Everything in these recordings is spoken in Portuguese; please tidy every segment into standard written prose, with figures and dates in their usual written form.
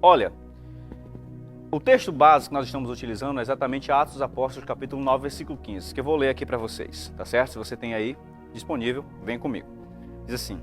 Olha, o texto básico que nós estamos utilizando é exatamente Atos dos Apóstolos, capítulo 9, versículo 15, que eu vou ler aqui para vocês, tá certo? Se você tem aí disponível, vem comigo. Diz assim: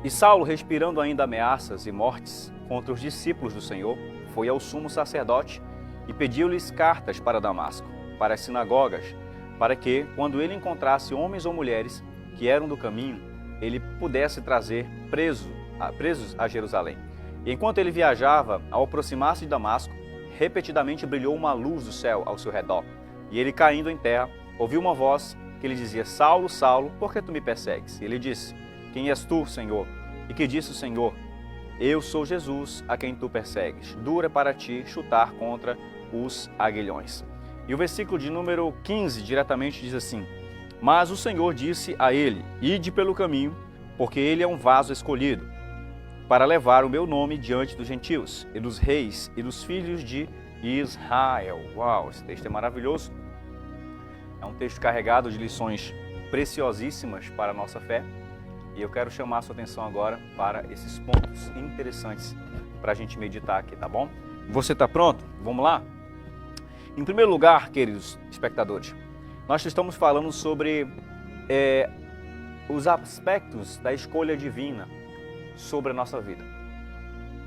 E Saulo, respirando ainda ameaças e mortes contra os discípulos do Senhor, foi ao sumo sacerdote e pediu-lhes cartas para Damasco, para as sinagogas, para que, quando ele encontrasse homens ou mulheres que eram do caminho, ele pudesse trazer presos a Jerusalém. E enquanto ele viajava, ao aproximar-se de Damasco, repetidamente brilhou uma luz do céu ao seu redor. E ele, caindo em terra, ouviu uma voz que lhe dizia: Saulo, Saulo, por que tu me persegues? E ele disse: Quem és tu, Senhor? E que disse o Senhor: Eu sou Jesus, a quem tu persegues. Dura para ti chutar contra os aguilhões. E o versículo de número 15 diretamente diz assim: Mas o Senhor disse a ele: Ide pelo caminho, porque ele é um vaso escolhido, para levar o meu nome diante dos gentios, e dos reis, e dos filhos de Israel. Uau, esse texto é maravilhoso. É um texto carregado de lições preciosíssimas para a nossa fé. E eu quero chamar a sua atenção agora para esses pontos interessantes para a gente meditar aqui, tá bom? Você está pronto? Vamos lá? Em primeiro lugar, queridos espectadores, nós estamos falando sobre os aspectos da escolha divina sobre a nossa vida.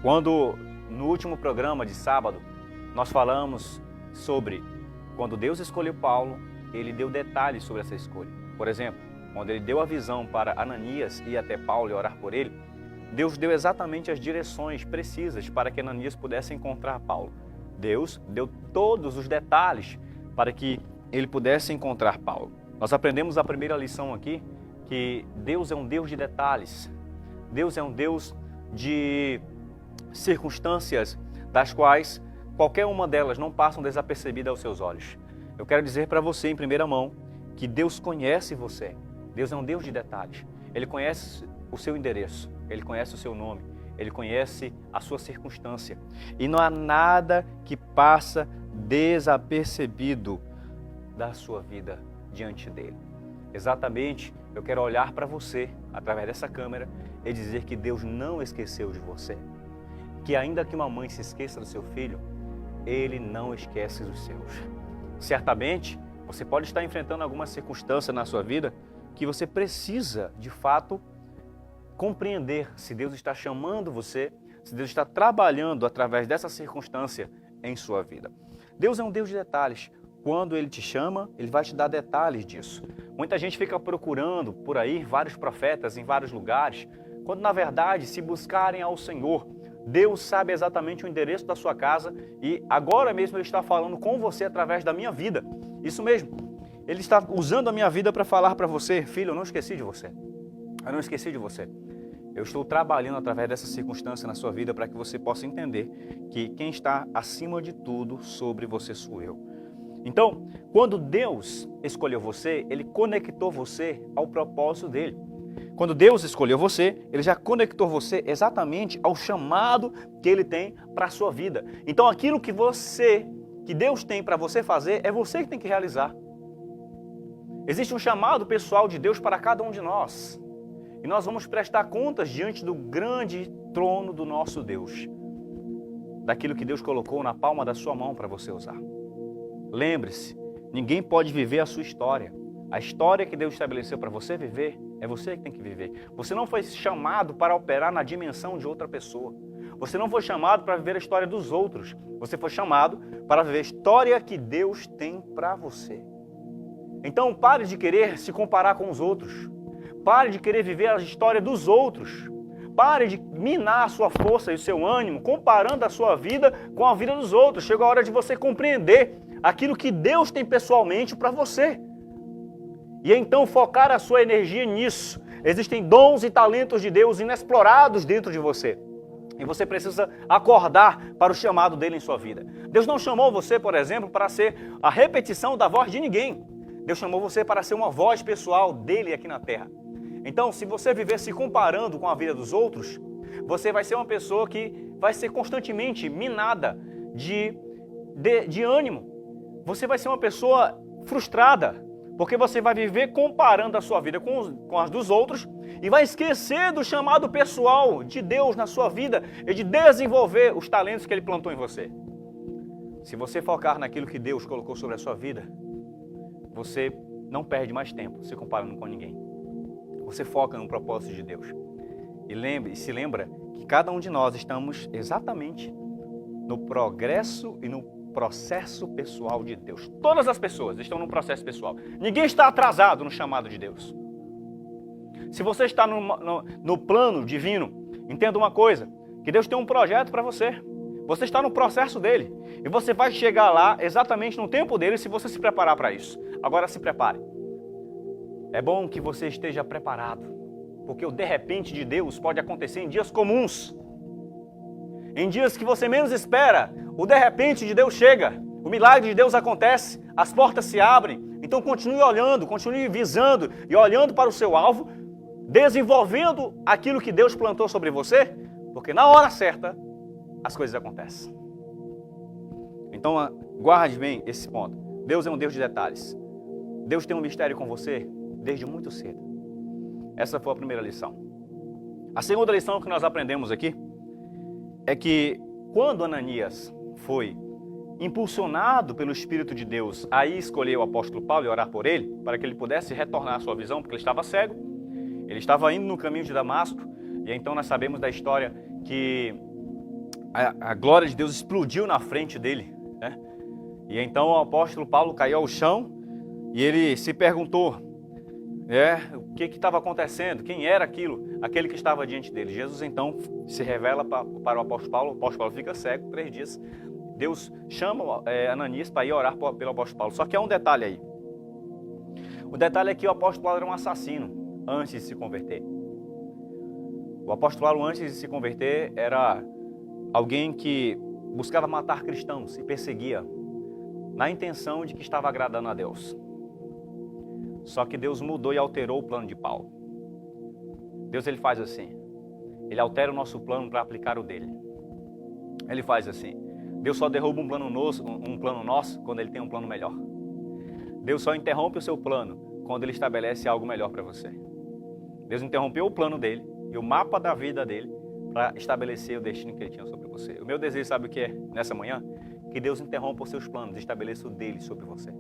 Quando no último programa de sábado nós falamos sobre quando Deus escolheu Paulo, ele deu detalhes sobre essa escolha. Por exemplo, quando ele deu a visão para Ananias ir até Paulo e orar por ele, Deus deu exatamente as direções precisas para que Ananias pudesse encontrar Paulo. Deus deu todos os detalhes para que ele pudesse encontrar Paulo. Nós aprendemos a primeira lição aqui, que Deus é um Deus de detalhes. Deus é um Deus de circunstâncias das quais qualquer uma delas não passam desapercebidas aos seus olhos. Eu quero dizer para você em primeira mão que Deus conhece você. Deus é um Deus de detalhes. Ele conhece o seu endereço, Ele conhece o seu nome, Ele conhece a sua circunstância. E não há nada que passa desapercebido da sua vida diante dEle. Exatamente, eu quero olhar para você através dessa câmera e dizer que Deus não esqueceu de você. Que ainda que uma mãe se esqueça do seu filho, Ele não esquece dos seus. Certamente, você pode estar enfrentando alguma circunstância na sua vida que você precisa, de fato, compreender se Deus está chamando você, se Deus está trabalhando através dessa circunstância em sua vida. Deus é um Deus de detalhes. Quando Ele te chama, Ele vai te dar detalhes disso. Muita gente fica procurando por aí vários profetas em vários lugares, quando na verdade, se buscarem ao Senhor, Deus sabe exatamente o endereço da sua casa e agora mesmo Ele está falando com você através da minha vida. Isso mesmo. Ele está usando a minha vida para falar para você: filho, eu não esqueci de você. Eu não esqueci de você. Eu estou trabalhando através dessa circunstância na sua vida para que você possa entender que quem está acima de tudo sobre você sou eu. Então, quando Deus escolheu você, Ele conectou você ao propósito dEle. Quando Deus escolheu você, Ele já conectou você exatamente ao chamado que Ele tem para a sua vida. Então, aquilo que Deus tem para você fazer, é você que tem que realizar. Existe um chamado pessoal de Deus para cada um de nós. E nós vamos prestar contas diante do grande trono do nosso Deus. Daquilo que Deus colocou na palma da sua mão para você usar. Lembre-se, ninguém pode viver a sua história. A história que Deus estabeleceu para você viver, é você que tem que viver. Você não foi chamado para operar na dimensão de outra pessoa. Você não foi chamado para viver a história dos outros. Você foi chamado para viver a história que Deus tem para você. Então pare de querer se comparar com os outros. Pare de querer viver a história dos outros. Pare de minar a sua força e o seu ânimo, comparando a sua vida com a vida dos outros. Chega a hora de você compreender aquilo que Deus tem pessoalmente para você. E então focar a sua energia nisso. Existem dons e talentos de Deus inexplorados dentro de você. E você precisa acordar para o chamado dele em sua vida. Deus não chamou você, por exemplo, para ser a repetição da voz de ninguém. Deus chamou você para ser uma voz pessoal dele aqui na terra. Então, se você viver se comparando com a vida dos outros, você vai ser uma pessoa que vai ser constantemente minada de ânimo. Você vai ser uma pessoa frustrada, porque você vai viver comparando a sua vida com as dos outros e vai esquecer do chamado pessoal de Deus na sua vida e de desenvolver os talentos que Ele plantou em você. Se você focar naquilo que Deus colocou sobre a sua vida, você não perde mais tempo se comparando com ninguém. Você foca no propósito de Deus. E se lembra que cada um de nós estamos exatamente no progresso e no processo pessoal de Deus. Todas as pessoas estão no processo pessoal. Ninguém está atrasado no chamado de Deus. Se você está no plano divino, entenda uma coisa, que Deus tem um projeto para você. Você está no processo dele. E você vai chegar lá exatamente no tempo dele se você se preparar para isso. Agora se prepare. É bom que você esteja preparado. Porque o de repente de Deus pode acontecer em dias comuns. Em dias que você menos espera, o de repente de Deus chega. O milagre de Deus acontece. As portas se abrem. Então continue olhando, continue visando e olhando para o seu alvo, desenvolvendo aquilo que Deus plantou sobre você, porque na hora certa as coisas acontecem. Então guarde bem esse ponto. Deus é um Deus de detalhes. Deus tem um mistério com você desde muito cedo. Essa foi a primeira lição. A segunda lição que nós aprendemos aqui é que quando Ananias foi impulsionado pelo Espírito de Deus a escolher o apóstolo Paulo e orar por ele, para que ele pudesse retornar à sua visão, porque ele estava cego, ele estava indo no caminho de Damasco, e então nós sabemos da história que a glória de Deus explodiu na frente dele, né? E então o apóstolo Paulo caiu ao chão e ele se perguntou, o que estava acontecendo, quem era aquele que estava diante dele. Jesus então se revela para o apóstolo Paulo fica cego 3 dias. Deus chama Ananias para ir orar pelo apóstolo Paulo. Só que há um detalhe aí. O detalhe é que o apóstolo Paulo era um assassino antes de se converter. O apóstolo Paulo antes de se converter era alguém que buscava matar cristãos e perseguia na intenção de que estava agradando a Deus. Só que Deus mudou e alterou o plano de Paulo. Deus ele faz assim. Ele altera o nosso plano para aplicar o dele. Ele faz assim. Deus só derruba um plano nosso quando ele tem um plano melhor. Deus só interrompe o seu plano quando ele estabelece algo melhor para você. Deus interrompeu o plano dele e o mapa da vida dele para estabelecer o destino que ele tinha sobre você. O meu desejo, sabe o que é nessa manhã? Que Deus interrompa os seus planos e estabeleça o dele sobre você.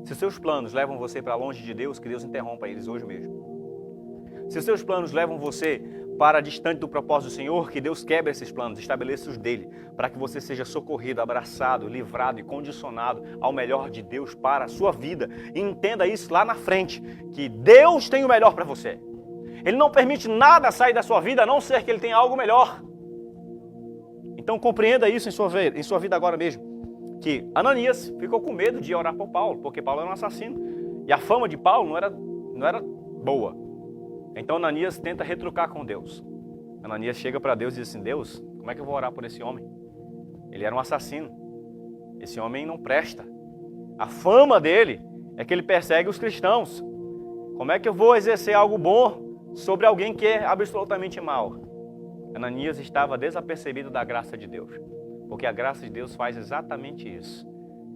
Se os seus planos levam você para longe de Deus, que Deus interrompa eles hoje mesmo. Se os seus planos levam você para distante do propósito do Senhor, que Deus quebre esses planos, estabeleça os dele, para que você seja socorrido, abraçado, livrado e condicionado ao melhor de Deus para a sua vida. E entenda isso lá na frente, que Deus tem o melhor para você. Ele não permite nada sair da sua vida, a não ser que Ele tenha algo melhor. Então compreenda isso em sua vida agora mesmo. Que Ananias ficou com medo de orar por Paulo, porque Paulo era um assassino. E a fama de Paulo não era boa. Então Ananias tenta retrucar com Deus. Ananias chega para Deus e diz assim, Deus, como é que eu vou orar por esse homem? Ele era um assassino. Esse homem não presta. A fama dele é que ele persegue os cristãos. Como é que eu vou exercer algo bom sobre alguém que é absolutamente mau? Ananias estava desapercebido da graça de Deus. Porque a graça de Deus faz exatamente isso.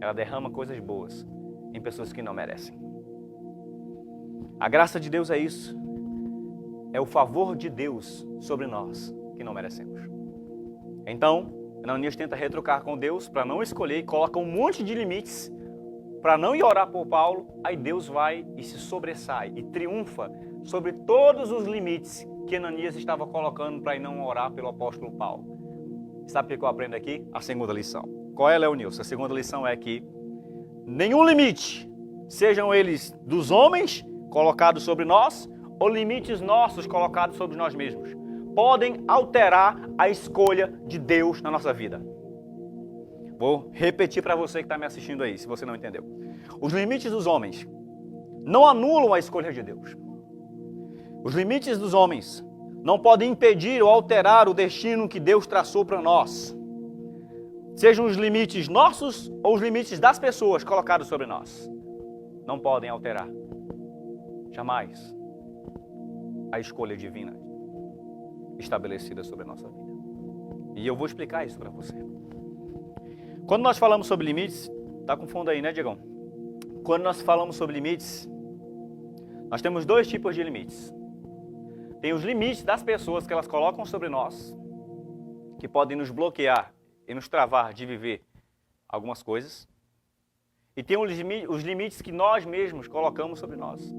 Ela derrama coisas boas em pessoas que não merecem. A graça de Deus é isso. É o favor de Deus sobre nós que não merecemos. Então, Ananias tenta retrucar com Deus para não escolher e coloca um monte de limites para não ir orar por Paulo. Aí Deus vai e se sobressai e triunfa sobre todos os limites que Ananias estava colocando para ir não orar pelo apóstolo Paulo. Sabe o que eu aprendo aqui? A segunda lição. Qual é, Leonilson? A segunda lição é que nenhum limite, sejam eles dos homens colocados sobre nós, ou limites nossos colocados sobre nós mesmos, podem alterar a escolha de Deus na nossa vida. Vou repetir para você que está me assistindo aí, se você não entendeu. Os limites dos homens não anulam a escolha de Deus. Os limites dos homens não podem impedir ou alterar o destino que Deus traçou para nós. Sejam os limites nossos ou os limites das pessoas colocados sobre nós. Não podem alterar. Jamais. A escolha divina estabelecida sobre a nossa vida. E eu vou explicar isso para você. Quando nós falamos sobre limites, tá com fundo aí, né, Diegão? Quando nós falamos sobre limites, nós temos 2 tipos de limites. Tem os limites das pessoas que elas colocam sobre nós, que podem nos bloquear e nos travar de viver algumas coisas. E tem os limites que nós mesmos colocamos sobre nós,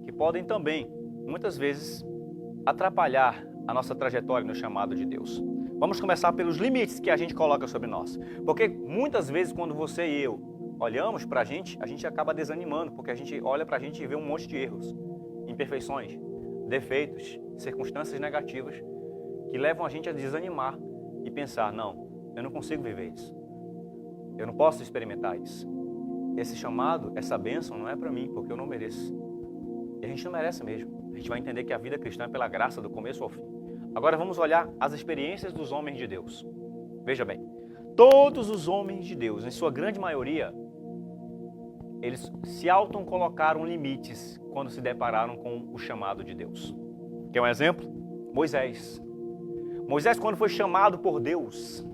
que podem também, muitas vezes, atrapalhar a nossa trajetória no chamado de Deus. Vamos começar pelos limites que a gente coloca sobre nós. Porque muitas vezes quando você e eu olhamos para a gente acaba desanimando, porque a gente olha para a gente e vê um monte de erros, imperfeições, defeitos, circunstâncias negativas que levam a gente a desanimar e pensar, não, eu não consigo viver isso. Eu não posso experimentar isso. Esse chamado, essa bênção não é para mim, porque eu não mereço. E a gente não merece mesmo. A gente vai entender que a vida cristã é pela graça do começo ao fim. Agora vamos olhar as experiências dos homens de Deus. Veja bem, todos os homens de Deus, em sua grande maioria, eles se auto-colocaram limites quando se depararam com o chamado de Deus. Quer um exemplo? Moisés. Moisés, quando foi chamado por Deus,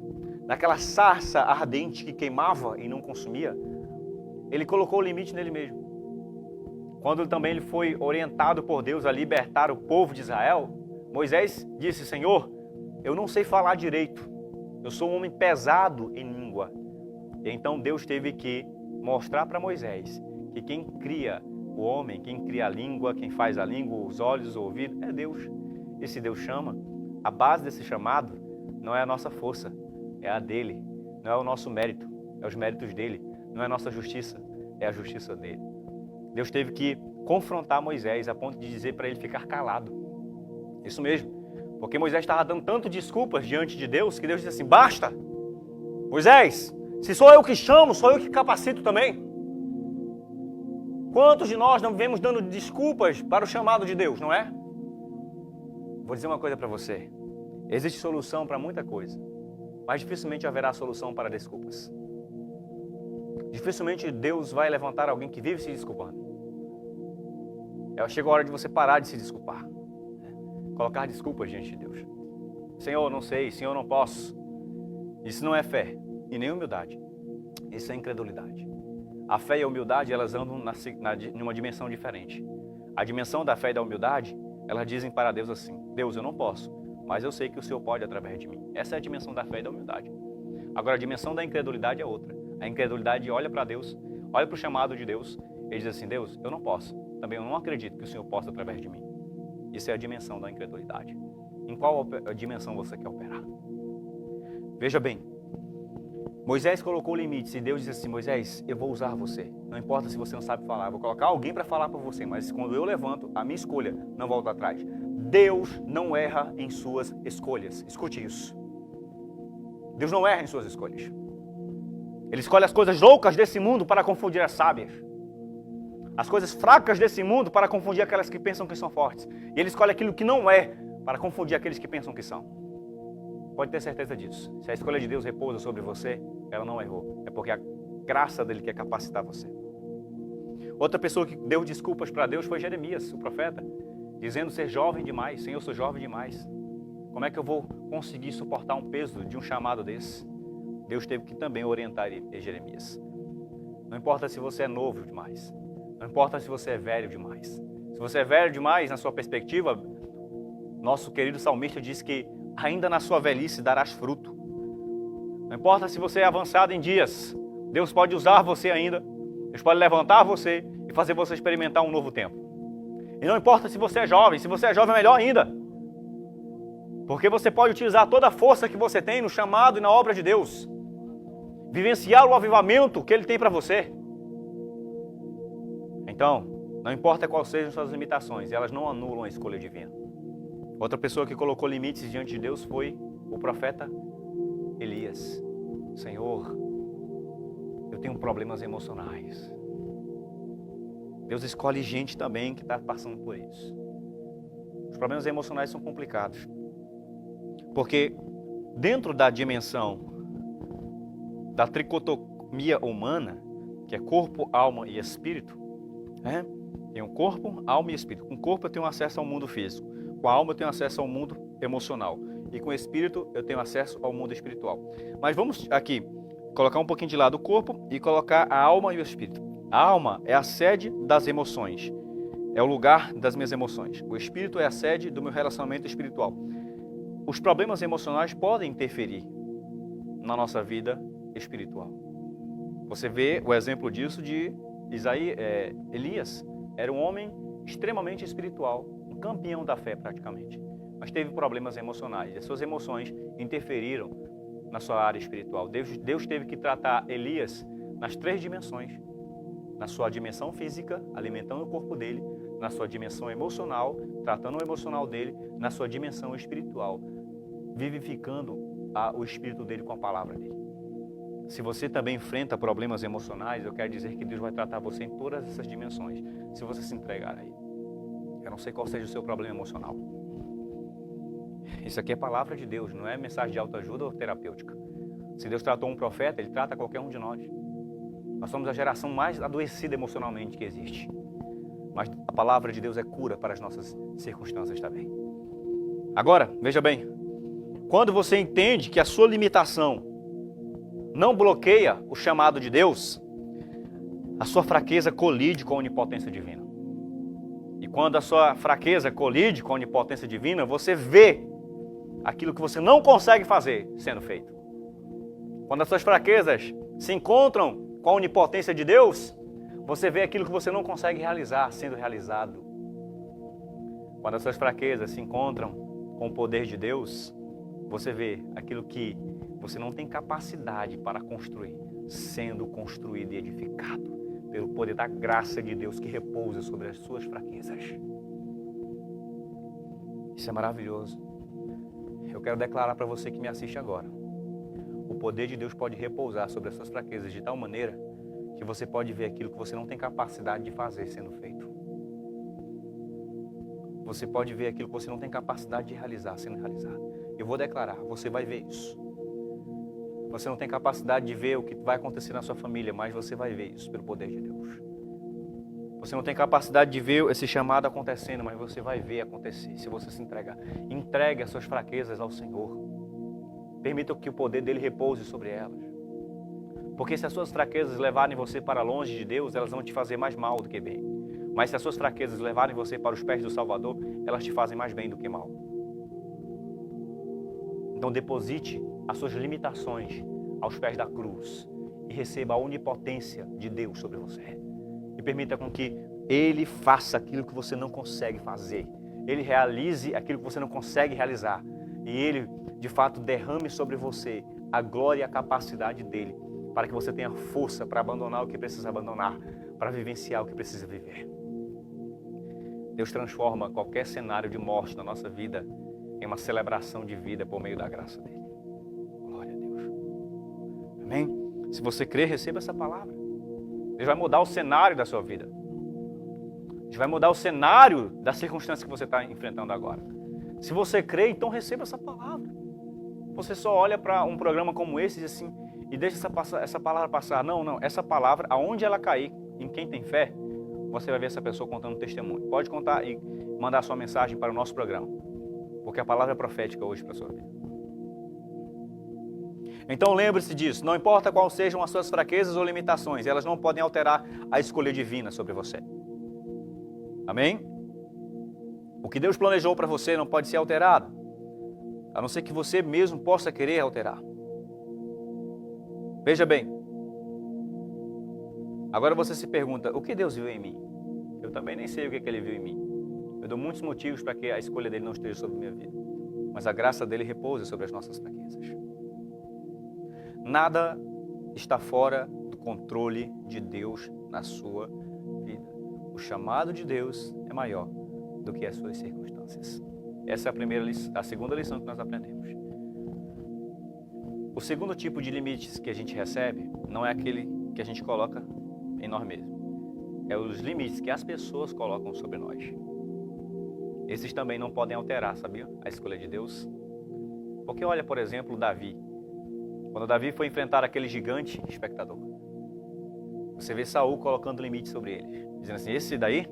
naquela sarça ardente que queimava e não consumia, ele colocou o limite nele mesmo. Quando também ele foi orientado por Deus a libertar o povo de Israel, Moisés disse, Senhor, eu não sei falar direito, eu sou um homem pesado em língua. E então Deus teve que mostrar para Moisés que quem cria o homem, quem cria a língua, quem faz a língua, os olhos, o ouvido, é Deus. E se Deus chama, a base desse chamado não é a nossa força, é a dele, não é o nosso mérito, é os méritos dele, não é a nossa justiça, é a justiça dele. Deus teve que confrontar Moisés a ponto de dizer para ele ficar calado. Isso mesmo, porque Moisés estava dando tanto desculpas diante de Deus que Deus disse assim, basta! Moisés, se sou eu que chamo, sou eu que capacito também. Quantos de nós não vivemos dando desculpas para o chamado de Deus, não é? Vou dizer uma coisa para você. Existe solução para muita coisa, mas dificilmente haverá solução para desculpas. Dificilmente Deus vai levantar alguém que vive se desculpando. Chegou a hora de você parar de se desculpar. Colocar desculpas diante de Deus. Senhor, eu não sei, Senhor, eu não posso. Isso não é fé e nem humildade. Isso é incredulidade. A fé e a humildade, elas andam numa dimensão diferente. A dimensão da fé e da humildade, elas dizem para Deus assim, Deus, eu não posso, mas eu sei que o Senhor pode através de mim. Essa é a dimensão da fé e da humildade. Agora, a dimensão da incredulidade é outra. A incredulidade olha para Deus, olha para o chamado de Deus, e diz assim, Deus, eu não posso. Também eu não acredito que o Senhor possa através de mim. Isso é a dimensão da incredulidade. Em qual dimensão você quer operar? Veja bem, Moisés colocou limites e Deus disse assim, Moisés, eu vou usar você. Não importa se você não sabe falar, eu vou colocar alguém para falar por você, mas quando eu levanto, a minha escolha não volta atrás. Deus não erra em suas escolhas. Escute isso. Deus não erra em suas escolhas. Ele escolhe as coisas loucas desse mundo para confundir as sábias. As coisas fracas desse mundo para confundir aquelas que pensam que são fortes. E ele escolhe aquilo que não é para confundir aqueles que pensam que são. Pode ter certeza disso. Se a escolha de Deus repousa sobre você, ela não errou. É porque a graça dele quer capacitar você. Outra pessoa que deu desculpas para Deus foi Jeremias, o profeta, dizendo ser jovem demais. Senhor, eu sou jovem demais. Como é que eu vou conseguir suportar um peso de um chamado desse? Deus teve que também orientar Jeremias. Não importa se você é novo demais. Não importa se você é velho demais. Se você é velho demais, na sua perspectiva, nosso querido salmista diz que ainda na sua velhice darás fruto. Não importa se você é avançado em dias, Deus pode usar você ainda. Deus pode levantar você e fazer você experimentar um novo tempo. E não importa se você é jovem, melhor ainda. Porque você pode utilizar toda a força que você tem no chamado e na obra de Deus. Vivenciar o avivamento que Ele tem para você. Então, não importa quais sejam suas limitações, elas não anulam a escolha divina. Outra pessoa que colocou limites diante de Deus foi o profeta Elias. Senhor, eu tenho problemas emocionais. Deus escolhe gente também que está passando por isso. Os problemas emocionais são complicados. Porque dentro da dimensão da tricotomia humana, que é corpo, alma e espírito, tem um corpo, alma e espírito. Com o corpo eu tenho acesso ao mundo físico. Com a alma eu tenho acesso ao mundo emocional. E com o espírito eu tenho acesso ao mundo espiritual. Mas vamos aqui colocar um pouquinho de lado o corpo e colocar a alma e o espírito. A alma é a sede das emoções. é o lugar das minhas emoções. O espírito é a sede do meu relacionamento espiritual. Os problemas emocionais podem interferir na nossa vida espiritual. Você vê o exemplo disso de Elias. Era um homem extremamente espiritual, um campeão da fé praticamente, mas teve problemas emocionais. As suas emoções interferiram na sua área espiritual. Deus teve que tratar Elias nas 3 dimensões. Na sua dimensão física, alimentando o corpo dele, na sua dimensão emocional, tratando o emocional dele, na sua dimensão espiritual, vivificando o espírito dele com a palavra dele. Se você também enfrenta problemas emocionais, eu quero dizer que Deus vai tratar você em todas essas dimensões, se você se entregar a Ele. Eu não sei qual seja o seu problema emocional. Isso aqui é palavra de Deus, não é mensagem de autoajuda ou terapêutica. Se Deus tratou um profeta, Ele trata qualquer um de nós. Nós somos a geração mais adoecida emocionalmente que existe. Mas a palavra de Deus é cura para as nossas circunstâncias também. Agora, veja bem, quando você entende que a sua limitação não bloqueia o chamado de Deus, a sua fraqueza colide com a onipotência divina. E quando a sua fraqueza colide com a onipotência divina, você vê aquilo que você não consegue fazer sendo feito. Quando as suas fraquezas se encontram com a onipotência de Deus, você vê aquilo que você não consegue realizar sendo realizado. Quando as suas fraquezas se encontram com o poder de Deus, você vê aquilo que você não tem capacidade para construir, sendo construído e edificado pelo poder da graça de Deus que repousa sobre as suas fraquezas. Isso é maravilhoso. Eu quero declarar para você que me assiste agora. O poder de Deus pode repousar sobre as suas fraquezas de tal maneira que você pode ver aquilo que você não tem capacidade de fazer sendo feito. Você pode ver aquilo que você não tem capacidade de realizar sendo realizado. Eu vou declarar, você vai ver isso. Você não tem capacidade de ver o que vai acontecer na sua família, mas você vai ver isso pelo poder de Deus. Você não tem capacidade de ver esse chamado acontecendo, mas você vai ver acontecer se você se entregar. Entregue as suas fraquezas ao Senhor. Permita que o poder dele repouse sobre elas. Porque se as suas fraquezas levarem você para longe de Deus, elas vão te fazer mais mal do que bem. Mas se as suas fraquezas levarem você para os pés do Salvador, elas te fazem mais bem do que mal. Então deposite as suas limitações aos pés da cruz e receba a onipotência de Deus sobre você. E permita com que Ele faça aquilo que você não consegue fazer. Ele realize aquilo que você não consegue realizar. E Ele, de fato, derrame sobre você a glória e a capacidade dEle, para que você tenha força para abandonar o que precisa abandonar, para vivenciar o que precisa viver. Deus transforma qualquer cenário de morte na nossa vida em uma celebração de vida por meio da graça dEle. Glória a Deus. Amém? Se você crer, receba essa palavra. Deus vai mudar o cenário da sua vida. Deus vai mudar o cenário da circunstância que você está enfrentando agora. Se você crê, então receba essa palavra. Você só olha para um programa como esse e diz assim, e deixa essa palavra passar. Não, essa palavra, aonde ela cair, em quem tem fé, você vai ver essa pessoa contando testemunho. Pode contar e mandar sua mensagem para o nosso programa, porque a palavra é profética hoje para a sua vida. Então lembre-se disso, não importa quais sejam as suas fraquezas ou limitações, elas não podem alterar a escolha divina sobre você. Amém? O que Deus planejou para você não pode ser alterado, a não ser que você mesmo possa querer alterar. Veja bem, agora você se pergunta, o que Deus viu em mim? Eu também nem sei o que Ele viu em mim. Eu dou muitos motivos para que a escolha dele não esteja sobre a minha vida, mas a graça dele repousa sobre as nossas fraquezas. Nada está fora do controle de Deus na sua vida. O chamado de Deus é maior do que as suas circunstâncias. Essa é a segunda lição que nós aprendemos. O segundo tipo de limites que a gente recebe não é aquele que a gente coloca em nós mesmos. É os limites que as pessoas colocam sobre nós. Esses também não podem alterar, sabia? A escolha de Deus. Porque olha, por exemplo, Davi. Quando Davi foi enfrentar aquele gigante, espectador, você vê Saul colocando limite sobre ele, dizendo assim, esse daí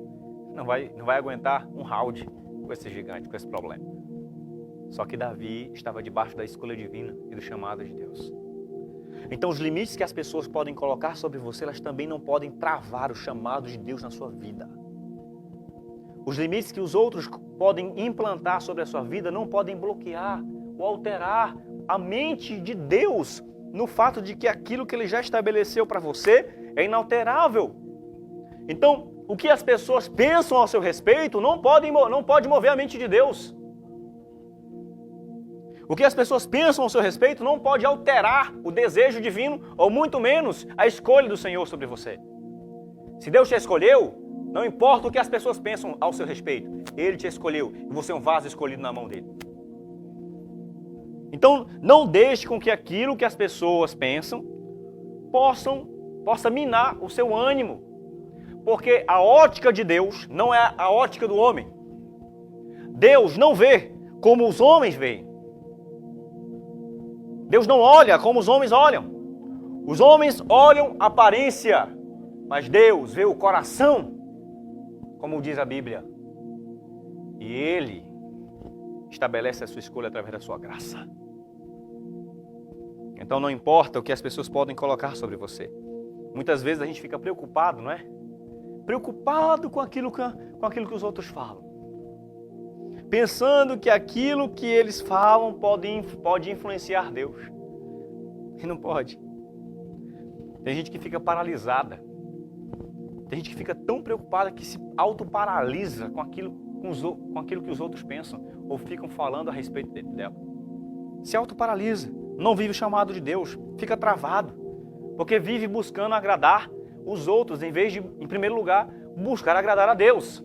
não vai aguentar um round com esse gigante, com esse problema. Só que Davi estava debaixo da escolha divina e do chamado de Deus. Então os limites que as pessoas podem colocar sobre você, elas também não podem travar o chamado de Deus na sua vida. Os limites que os outros podem implantar sobre a sua vida não podem bloquear ou alterar a mente de Deus no fato de que aquilo que Ele já estabeleceu para você é inalterável. Então, o que as pessoas pensam ao seu respeito não pode mover a mente de Deus. O que as pessoas pensam ao seu respeito não pode alterar o desejo divino, ou muito menos a escolha do Senhor sobre você. Se Deus te escolheu, não importa o que as pessoas pensam ao seu respeito, Ele te escolheu e você é um vaso escolhido na mão dEle. Então, não deixe com que aquilo que as pessoas pensam possa minar o seu ânimo. Porque a ótica de Deus não é a ótica do homem. Deus não vê como os homens veem. Deus não olha como os homens olham. Os homens olham a aparência, mas Deus vê o coração, como diz a Bíblia. E Ele estabelece a sua escolha através da sua graça. Então não importa o que as pessoas podem colocar sobre você. Muitas vezes a gente fica preocupado, não é? Preocupado com aquilo que os outros falam. Pensando que aquilo que eles falam pode influenciar Deus. E não pode. Tem gente que fica paralisada. Tem gente que fica tão preocupada que se autoparalisa com aquilo que os outros pensam ou ficam falando a respeito dela. Se autoparalisa. Não vive o chamado de Deus. Fica travado. Porque vive buscando agradar os outros em vez de, em primeiro lugar, buscar agradar a Deus.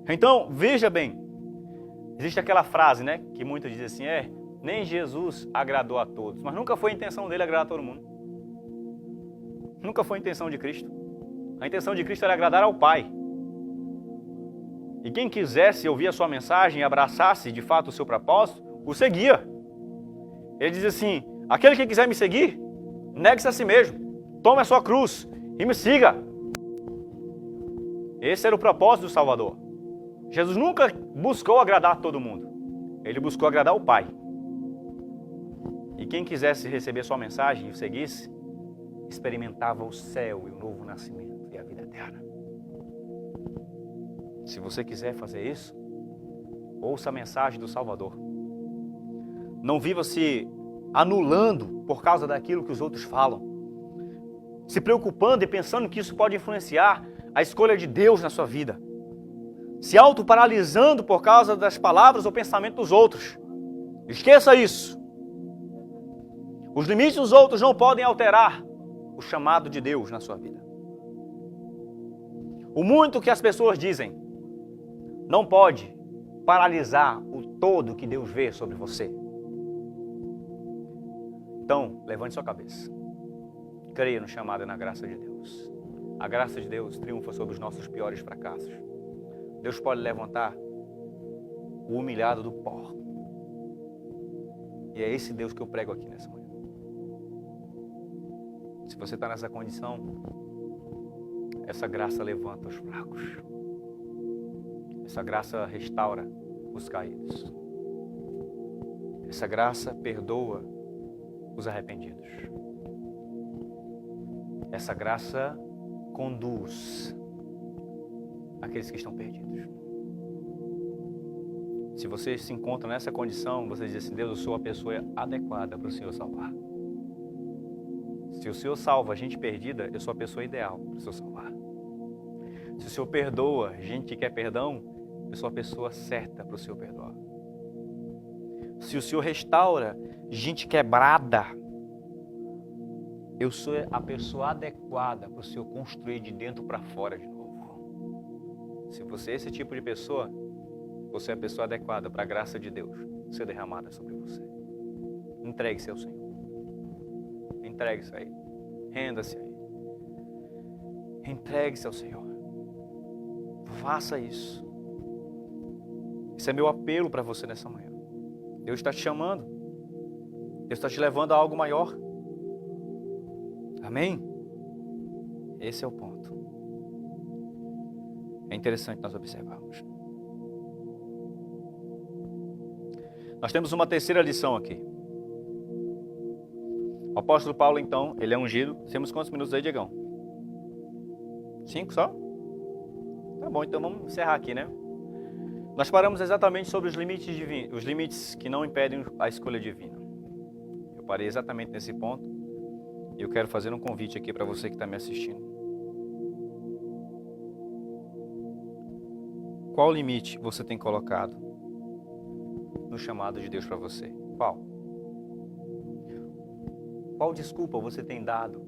Então, veja bem, existe aquela frase, né, que muitos dizem assim, nem Jesus agradou a todos, mas nunca foi a intenção dele agradar a todo mundo. Nunca foi a intenção de Cristo. A intenção de Cristo era agradar ao Pai. E quem quisesse ouvir a sua mensagem e abraçasse de fato o seu propósito, o seguia. Ele diz assim, aquele que quiser me seguir, negue-se a si mesmo, tome a sua cruz e me siga. Esse era o propósito do Salvador. Jesus nunca buscou agradar todo mundo. Ele buscou agradar o Pai. E quem quisesse receber sua mensagem e o seguisse, experimentava o céu e o novo nascimento e a vida eterna. Se você quiser fazer isso, ouça a mensagem do Salvador. Não viva se anulando por causa daquilo que os outros falam. Se preocupando e pensando que isso pode influenciar a escolha de Deus na sua vida. Se autoparalisando por causa das palavras ou pensamento dos outros. Esqueça isso. Os limites dos outros não podem alterar o chamado de Deus na sua vida. O muito que as pessoas dizem não pode paralisar o todo que Deus vê sobre você. Então, levante sua cabeça. Creia no chamado e na graça de Deus. A graça de Deus triunfa sobre os nossos piores fracassos. Deus pode levantar o humilhado do pó. E é esse Deus que eu prego aqui nessa manhã. Se você está nessa condição, essa graça levanta os fracos. Essa graça restaura os caídos. Essa graça perdoa os arrependidos. Essa graça conduz aqueles que estão perdidos. Se você se encontra nessa condição, você diz assim, Deus, eu sou a pessoa adequada para o Senhor salvar. Se o Senhor salva gente perdida, eu sou a pessoa ideal para o Senhor salvar. Se o Senhor perdoa gente que quer perdão, eu sou a pessoa certa para o Senhor perdoar. Se o Senhor restaura gente quebrada, eu sou a pessoa adequada para o Senhor construir de dentro para fora de novo. Se você é esse tipo de pessoa, você é a pessoa adequada para a graça de Deus ser derramada sobre você. Entregue-se ao Senhor. Entregue-se a Ele. Renda-se a Ele. Entregue-se ao Senhor. Faça isso. Esse é meu apelo para você nessa manhã. Deus está te chamando. Deus está te levando a algo maior. Amém? Esse é o ponto. É interessante nós observarmos. Nós temos uma terceira lição aqui. O apóstolo Paulo, então, ele é ungido. Temos quantos minutos aí, Diegão? 5 só? Tá bom, então vamos encerrar aqui, né? Nós paramos exatamente sobre os limites divinos, os limites que não impedem a escolha divina. Eu parei exatamente nesse ponto e eu quero fazer um convite aqui para você que está me assistindo. Qual limite você tem colocado no chamado de Deus para você? Qual? Qual desculpa você tem dado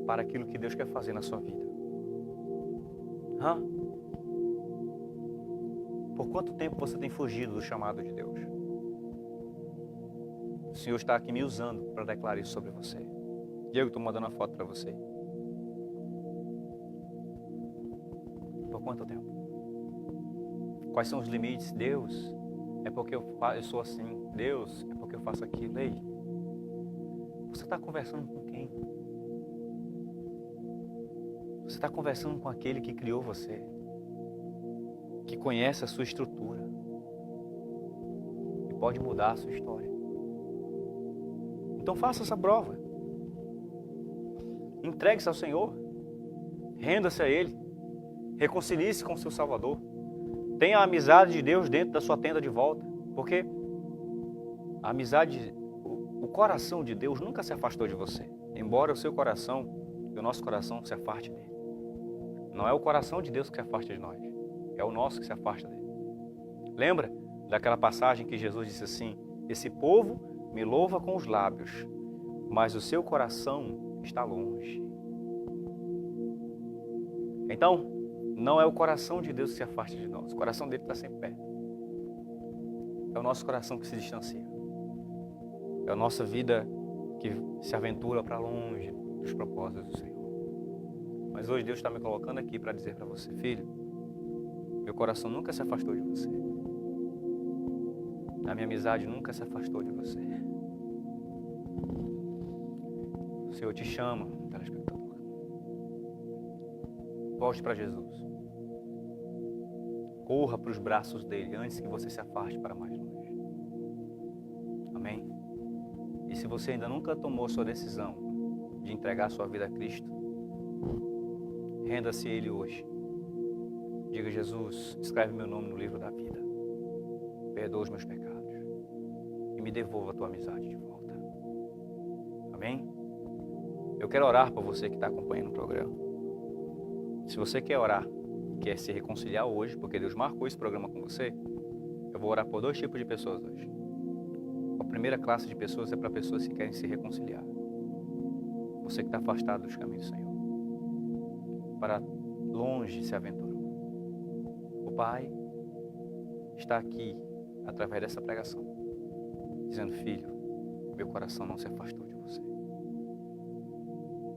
para aquilo que Deus quer fazer na sua vida? Por quanto tempo você tem fugido do chamado de Deus? O Senhor está aqui me usando para declarar isso sobre você. Diego, estou mandando uma foto para você. Por quanto tempo? Quais são os limites? Deus, é porque eu sou assim. Deus, é porque eu faço aquilo. Ei, você está conversando com quem? Você está conversando com aquele que criou você, que conhece a sua estrutura e pode mudar a sua história. Então faça essa prova. Entregue-se ao Senhor. Renda-se a Ele. Reconcilie-se com o seu Salvador. Tenha a amizade de Deus dentro da sua tenda de volta. Porque a amizade, o coração de Deus nunca se afastou de você. Embora o seu coração e o nosso coração se afastem dele. Não é o coração de Deus que se afasta de nós. É o nosso que se afasta dele. Lembra daquela passagem que Jesus disse assim: esse povo me louva com os lábios, mas o seu coração está longe. Então, não é o coração de Deus que se afasta de nós. O coração dele está sempre perto. É o nosso coração que se distancia. É a nossa vida que se aventura para longe dos propósitos do Senhor. Mas hoje Deus está me colocando aqui para dizer para você: filho, meu coração nunca se afastou de você. A minha amizade nunca se afastou de você. O Senhor te chama, telespectador. Volte para Jesus. Corra para os braços dele antes que você se afaste para mais longe. Amém? E se você ainda nunca tomou sua decisão de entregar sua vida a Cristo, renda-se a Ele hoje. Diga: Jesus, escreve meu nome no livro da vida. Perdoa os meus pecados e me devolva a tua amizade de volta. Amém? Eu quero orar por você que está acompanhando o programa. Se você quer orar, quer se reconciliar hoje, porque Deus marcou esse programa com você, eu vou orar por 2 tipos de pessoas hoje. A primeira classe de pessoas é para pessoas que querem se reconciliar. Você que está afastado dos caminhos do Senhor. Para longe se aventurou. O Pai está aqui, através dessa pregação, dizendo: filho, meu coração não se afastou de você.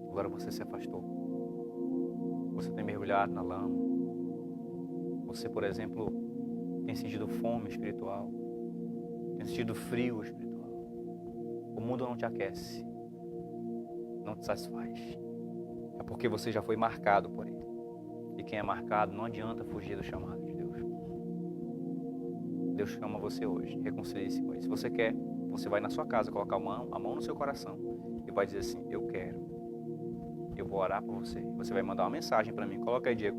Agora você se afastou. Você tem mergulhado na lama. Você, por exemplo, tem sentido fome espiritual. Tem sentido frio espiritual. O mundo não te aquece. Não te satisfaz. É porque você já foi marcado por ele. E quem é marcado não adianta fugir do chamado de Deus. Deus chama você hoje. Reconcilie-se com ele. Se você quer, você vai na sua casa colocar a mão no seu coração e vai dizer assim: eu quero. Eu vou orar por você. Você vai mandar uma mensagem para mim. Coloca aí, Diego,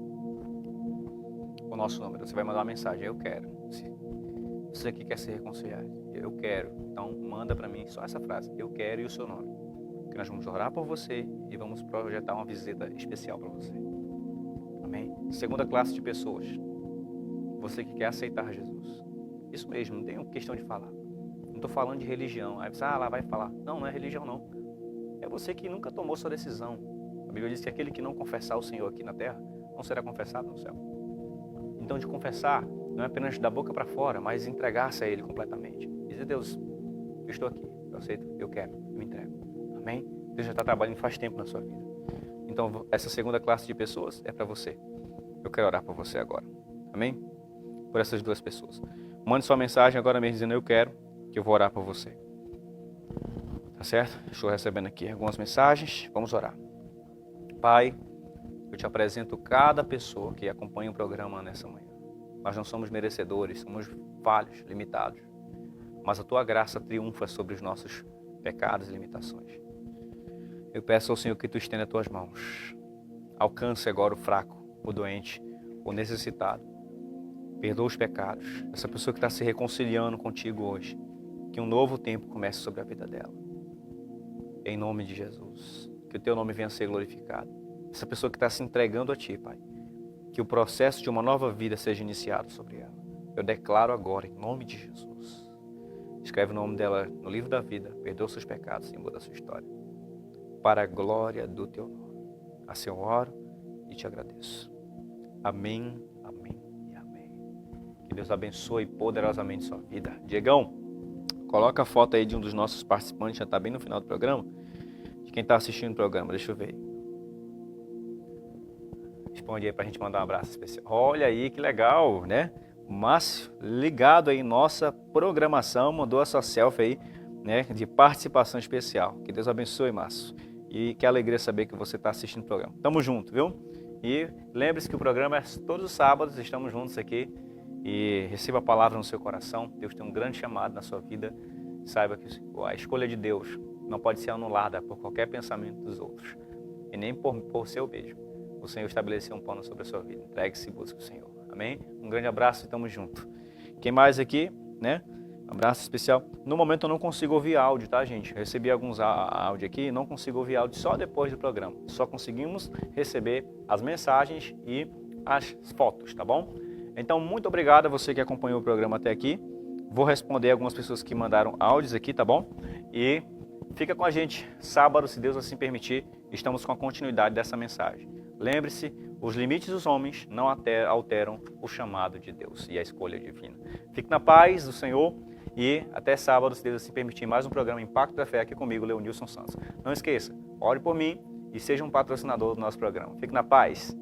o nosso número. Você vai mandar uma mensagem: eu quero. Se você que quer se reconciliar, eu quero. Então manda para mim só essa frase: eu quero, e o seu nome. Que nós vamos orar por você e vamos projetar uma visita especial para você. Amém? Segunda classe de pessoas. Você que quer aceitar Jesus. Isso mesmo, não tem questão de falar. Não estou falando de religião. Aí você, lá vai falar. Não, não é religião não. É você que nunca tomou sua decisão. A Bíblia diz que aquele que não confessar o Senhor aqui na terra, não será confessado no céu. Então, de confessar, não é apenas da boca para fora, mas entregar-se a Ele completamente. Dizer: Deus, eu estou aqui, eu aceito, eu quero, eu me entrego. Amém? Deus já está trabalhando faz tempo na sua vida. Então, essa segunda classe de pessoas é para você. Eu quero orar por você agora. Amém? Por essas 2 pessoas. Mande sua mensagem agora mesmo dizendo: eu quero, que eu vou orar por você. Tá certo? Estou recebendo aqui algumas mensagens. Vamos orar. Pai, eu te apresento cada pessoa que acompanha o programa nessa manhã. Nós não somos merecedores, somos falhos, limitados. Mas a tua graça triunfa sobre os nossos pecados e limitações. Eu peço ao Senhor que tu estenda as tuas mãos. Alcance agora o fraco, o doente, o necessitado. Perdoa os pecados. Essa pessoa que está se reconciliando contigo hoje. Que um novo tempo comece sobre a vida dela. Em nome de Jesus. Que o teu nome venha a ser glorificado. Essa pessoa que está se entregando a ti, Pai. Que o processo de uma nova vida seja iniciado sobre ela. Eu declaro agora, em nome de Jesus. Escreve o nome dela no livro da vida. Perdoa os seus pecados e muda a sua história. Para a glória do teu nome. Assim eu oro e te agradeço. Amém, amém e amém. Que Deus abençoe poderosamente sua vida. Diegão, coloca a foto aí de um dos nossos participantes, já está bem no final do programa. De quem está assistindo o programa, deixa eu ver. Responde aí para a gente mandar um abraço especial. Olha aí que legal, né? O Márcio, ligado aí em nossa programação, mandou a sua selfie aí, né, de participação especial. Que Deus abençoe, Márcio. E que alegria saber que você está assistindo o programa. Tamo junto, viu? E lembre-se que o programa é todos os sábados, estamos juntos aqui. E receba a palavra no seu coração. Deus tem um grande chamado na sua vida. Saiba que a escolha de Deus não pode ser anulada por qualquer pensamento dos outros. E nem por seu beijo. O Senhor estabeleceu um plano sobre a sua vida. Entregue-se e busque o Senhor. Amém? Um grande abraço e tamo junto. Quem mais aqui, né? Um abraço especial. No momento eu não consigo ouvir áudio, tá, gente? Eu recebi alguns áudios aqui, não consigo ouvir áudio só depois do programa. Só conseguimos receber as mensagens e as fotos, tá bom? Então, muito obrigado a você que acompanhou o programa até aqui. Vou responder algumas pessoas que mandaram áudios aqui, tá bom? E fica com a gente. Sábado, se Deus assim permitir, estamos com a continuidade dessa mensagem. Lembre-se, os limites dos homens não alteram o chamado de Deus e a escolha divina. Fique na paz do Senhor. E até sábado, se Deus assim permitir, mais um programa Impacto da Fé aqui comigo, Leonilson Santos. Não esqueça, ore por mim e seja um patrocinador do nosso programa. Fique na paz.